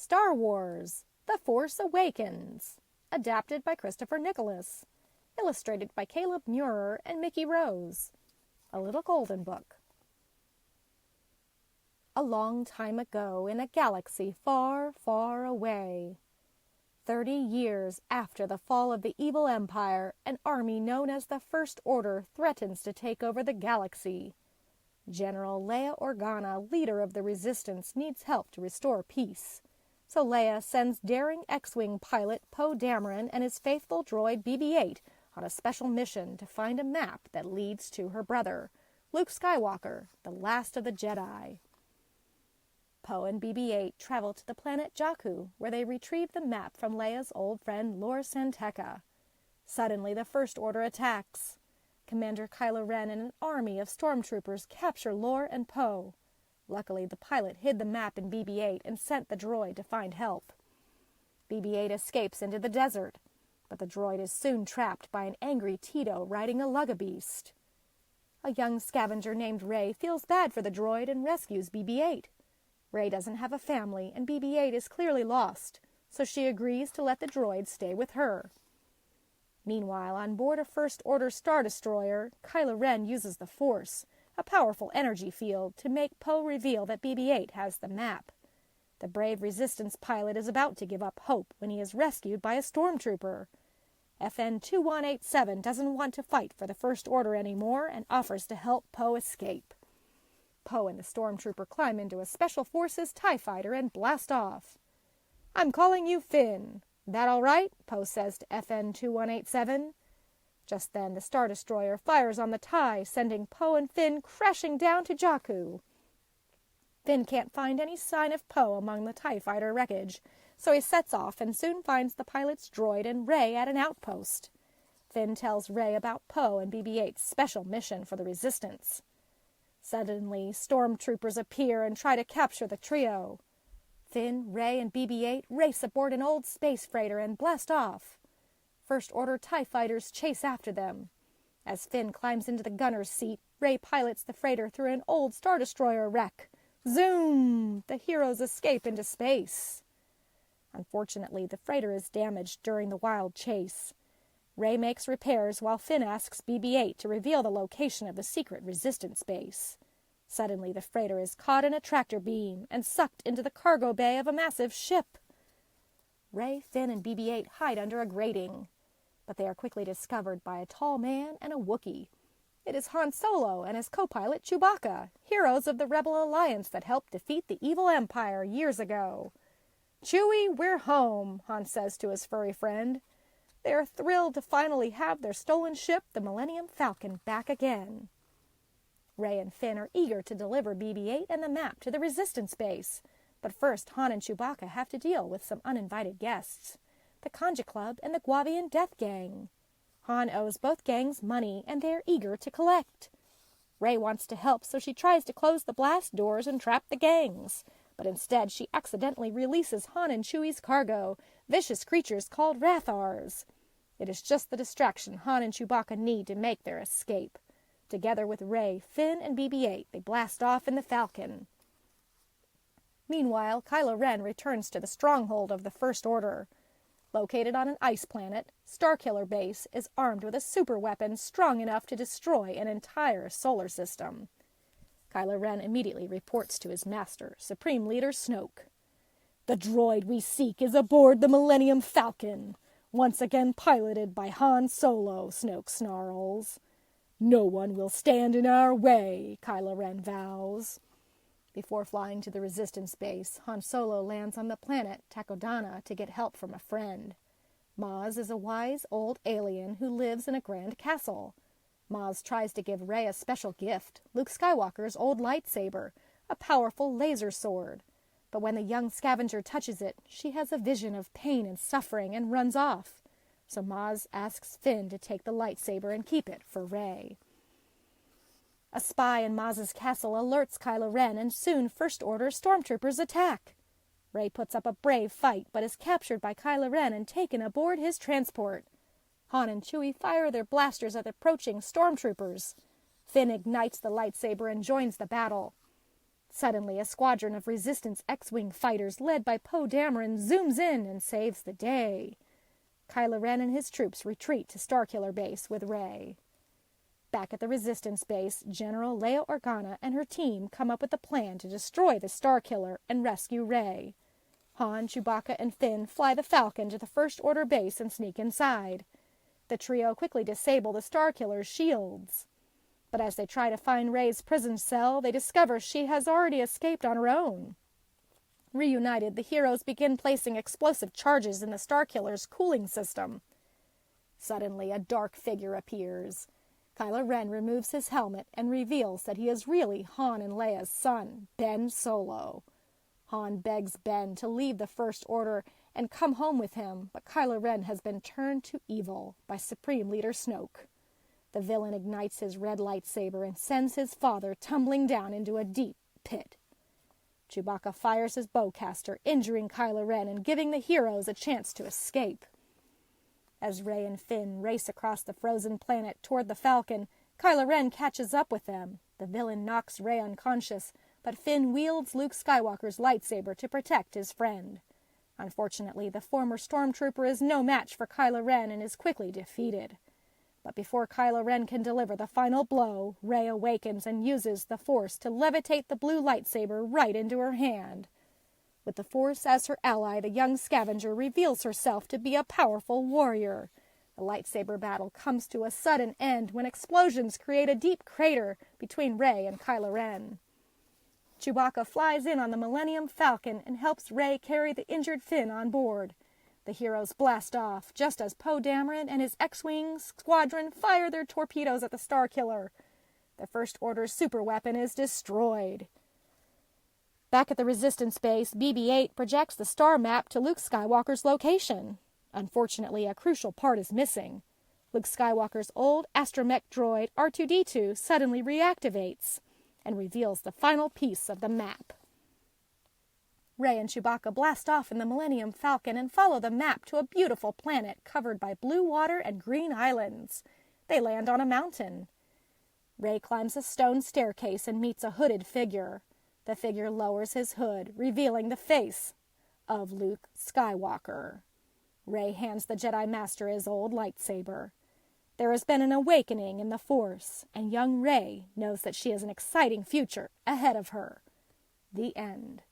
Star Wars: The Force Awakens, adapted by Christopher Nicholas, illustrated by Caleb Muir and Mickey Rose. A Little Golden Book. A long time ago, in a galaxy far, far away, 30 years after the fall of the evil empire, an army known as the First Order threatens to take over the galaxy. General Leia Organa, leader of the resistance, needs help to restore peace. So Leia sends daring X-Wing pilot Poe Dameron and his faithful droid BB-8 on a special mission to find a map that leads to her brother, Luke Skywalker, the last of the Jedi. Poe and BB-8 travel to the planet Jakku, where they retrieve the map from Leia's old friend Lor San Tekka. Suddenly, the First Order attacks. Commander Kylo Ren and an army of stormtroopers capture Lor and Poe. Luckily, the pilot hid the map in BB-8 and sent the droid to find help. BB-8 escapes into the desert, but the droid is soon trapped by an angry Tito riding a lugabeast. A young scavenger named Rey feels bad for the droid and rescues BB-8. Rey doesn't have a family, and BB-8 is clearly lost, so she agrees to let the droid stay with her. Meanwhile, on board a First Order Star Destroyer, Kylo Ren uses the Force, a powerful energy field, to make Poe reveal that BB-8 has the map. The brave Resistance pilot is about to give up hope when he is rescued by a stormtrooper. FN 2187 doesn't want to fight for the First Order anymore and offers to help Poe escape. Poe and the stormtrooper climb into a Special Forces TIE fighter and blast off. "I'm calling you Finn. That all right?" Poe says to FN 2187. Just then, the Star Destroyer fires on the TIE, sending Poe and Finn crashing down to Jakku. Finn can't find any sign of Poe among the TIE fighter wreckage, so he sets off and soon finds the pilot's droid and Rey at an outpost. Finn tells Rey about Poe and BB-8's special mission for the Resistance. Suddenly, stormtroopers appear and try to capture the trio. Finn, Rey, and BB-8 race aboard an old space freighter and blast off. First Order TIE fighters chase after them. As Finn climbs into the gunner's seat, Rey pilots the freighter through an old Star Destroyer wreck. Zoom! The heroes escape into space. Unfortunately, the freighter is damaged during the wild chase. Rey makes repairs while Finn asks BB-8 to reveal the location of the secret Resistance base. Suddenly, the freighter is caught in a tractor beam and sucked into the cargo bay of a massive ship. Rey, Finn, and BB-8 hide under a grating, but they are quickly discovered by a tall man and a Wookiee. It is Han Solo and his co-pilot Chewbacca, heroes of the Rebel Alliance that helped defeat the evil Empire years ago. "Chewie, we're home," Han says to his furry friend. They are thrilled to finally have their stolen ship, the Millennium Falcon, back again. Rey and Finn are eager to deliver BB-8 and the map to the Resistance base, but first Han and Chewbacca have to deal with some uninvited guests, the Conja Club and the Guavian Death Gang. Han owes both gangs money, and they are eager to collect. Rey wants to help, so she tries to close the blast doors and trap the gangs, but instead she accidentally releases Han and Chewie's cargo, vicious creatures called Rathars. It is just the distraction Han and Chewbacca need to make their escape. Together with Rey, Finn, and BB-8, they blast off in the Falcon. Meanwhile, Kylo Ren returns to the stronghold of the First Order. Located on an ice planet, Starkiller Base is armed with a superweapon strong enough to destroy an entire solar system. Kylo Ren immediately reports to his master, Supreme Leader Snoke. "The droid we seek is aboard the Millennium Falcon, once again piloted by Han Solo," Snoke snarls. "No one will stand in our way," Kylo Ren vows. Before flying to the Resistance base, Han Solo lands on the planet Takodana to get help from a friend. Maz is a wise old alien who lives in a grand castle. Maz tries to give Rey a special gift, Luke Skywalker's old lightsaber, a powerful laser sword. But when the young scavenger touches it, she has a vision of pain and suffering and runs off. So Maz asks Finn to take the lightsaber and keep it for Rey. A spy in Maz's castle alerts Kylo Ren, and soon First Order stormtroopers attack. Rey puts up a brave fight, but is captured by Kylo Ren and taken aboard his transport. Han and Chewie fire their blasters at approaching stormtroopers. Finn ignites the lightsaber and joins the battle. Suddenly, a squadron of Resistance X-Wing fighters led by Poe Dameron zooms in and saves the day. Kylo Ren and his troops retreat to Starkiller Base with Rey. Back at the Resistance base, General Leia Organa and her team come up with a plan to destroy the Starkiller and rescue Rey. Han, Chewbacca, and Finn fly the Falcon to the First Order base and sneak inside. The trio quickly disable the Starkiller's shields. But as they try to find Rey's prison cell, they discover she has already escaped on her own. Reunited, the heroes begin placing explosive charges in the Starkiller's cooling system. Suddenly, a dark figure appears. Kylo Ren removes his helmet and reveals that he is really Han and Leia's son, Ben Solo. Han begs Ben to leave the First Order and come home with him, but Kylo Ren has been turned to evil by Supreme Leader Snoke. The villain ignites his red lightsaber and sends his father tumbling down into a deep pit. Chewbacca fires his bowcaster, injuring Kylo Ren and giving the heroes a chance to escape. As Rey and Finn race across the frozen planet toward the Falcon, Kylo Ren catches up with them. The villain knocks Rey unconscious, but Finn wields Luke Skywalker's lightsaber to protect his friend. Unfortunately, the former stormtrooper is no match for Kylo Ren and is quickly defeated. But before Kylo Ren can deliver the final blow, Rey awakens and uses the Force to levitate the blue lightsaber right into her hand. With the Force as her ally, the young scavenger reveals herself to be a powerful warrior. The lightsaber battle comes to a sudden end when explosions create a deep crater between Rey and Kylo Ren. Chewbacca flies in on the Millennium Falcon and helps Rey carry the injured Finn on board. The heroes blast off, just as Poe Dameron and his X-Wing squadron fire their torpedoes at the Starkiller. The First Order's superweapon is destroyed. Back at the Resistance base, BB-8 projects the star map to Luke Skywalker's location. Unfortunately, a crucial part is missing. Luke Skywalker's old astromech droid, R2-D2, suddenly reactivates and reveals the final piece of the map. Rey and Chewbacca blast off in the Millennium Falcon and follow the map to a beautiful planet covered by blue water and green islands. They land on a mountain. Rey climbs a stone staircase and meets a hooded figure. The figure lowers his hood, revealing the face of Luke Skywalker. Rey hands the Jedi Master his old lightsaber. There has been an awakening in the Force, and young Rey knows that she has an exciting future ahead of her. The end.